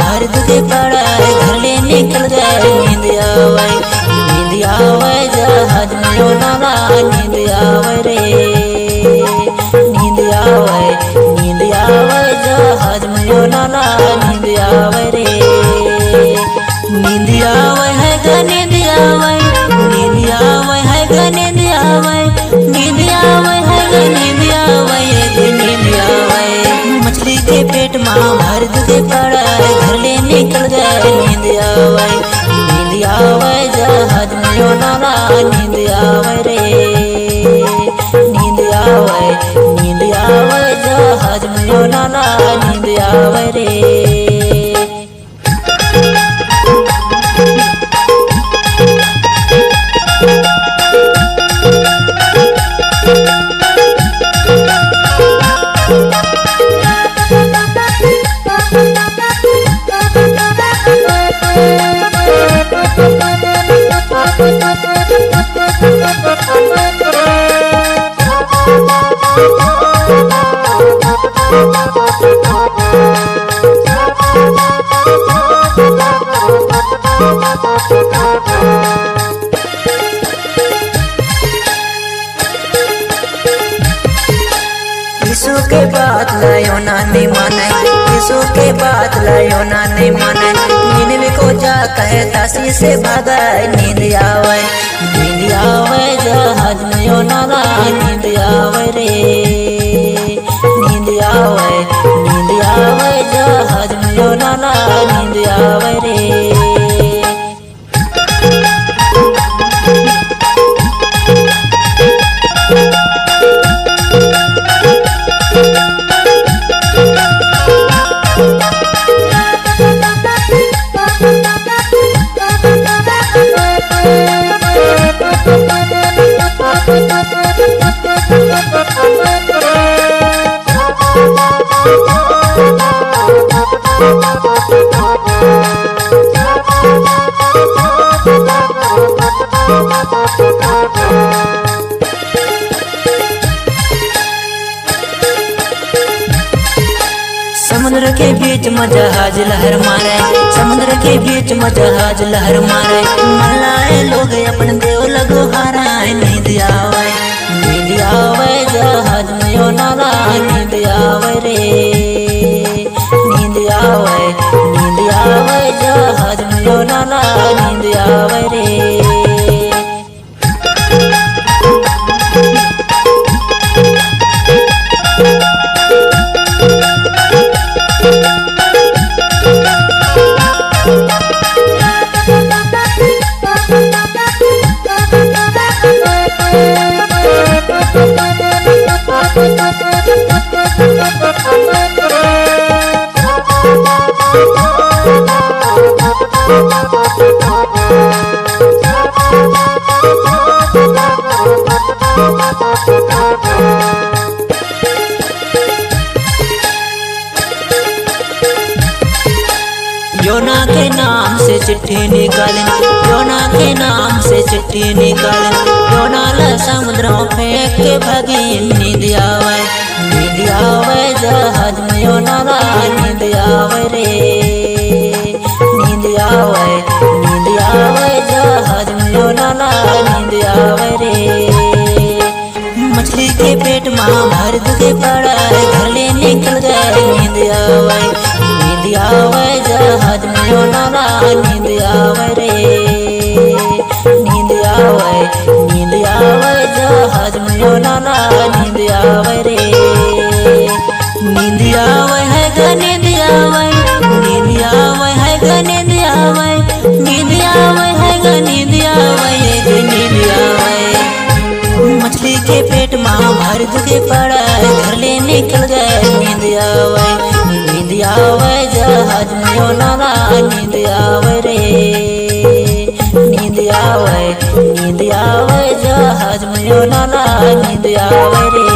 भर दुखे पड़ा घर ले निकल गए नींद आवे जहाज में ओ नाना नींद आवे रे नींद आवे जहाज में ओ नाना नींद आवे रे नींद आवे है ग नींद आवे है ग नींद आवे है ग नींद आवे मछली के पेट माँ भर दुखे पड़ा घर ले निकल गए नींद आवे जहाज में ओ नाना नींद आवे रे नींद आवे जहाज में ओ नाना नींद आवे रे। यीशु के बात लायो ना नहीं माने यीशु के बात लायो ना नहीं माने निन्वे को जा कहे तासी से भागा नींद आवे जहाज में ओ नाना नींद आवे रे नींद आवे जहाज में ओ नाना नींद आवे रे। समुद्र के बीच में जहाज लहर मारे समुद्र के बीच में जहाज लहर मारे मलाए लोग अपन देव लगो हाराए नींद आवे जहाज में ओ नाना नींद आवे रे नींद आवे जहाज में ओ नाना नींद आवे रे। योना के नाम से चिट्ठी निकालें योना के नाम से चिट्ठी निकालें योना ला समुद्र फेंक के भागी नींद आवे जहाज में ओ नाना नींद आवे रे नींद आवे जहाज में ओ नाना नींद आवे रे। मछली के पेट माँ भर दुखे पड़ा घर ले निकल गए नींद आवे जहाज में ओ नाना नींद आवे रे नींद आवे जहाज में ओ नाना नींद आवे रे नींद आवे है ग नींद आवे है ग नींद आवे है ग नींद आवे मछली के पेट माँ भर दुखे पड़ा घर ले निकल गए नींद आवे जहाज में ओ नाना नींद आवे रे नींद आवे जहाज में ओ नाना नींद आवे रे।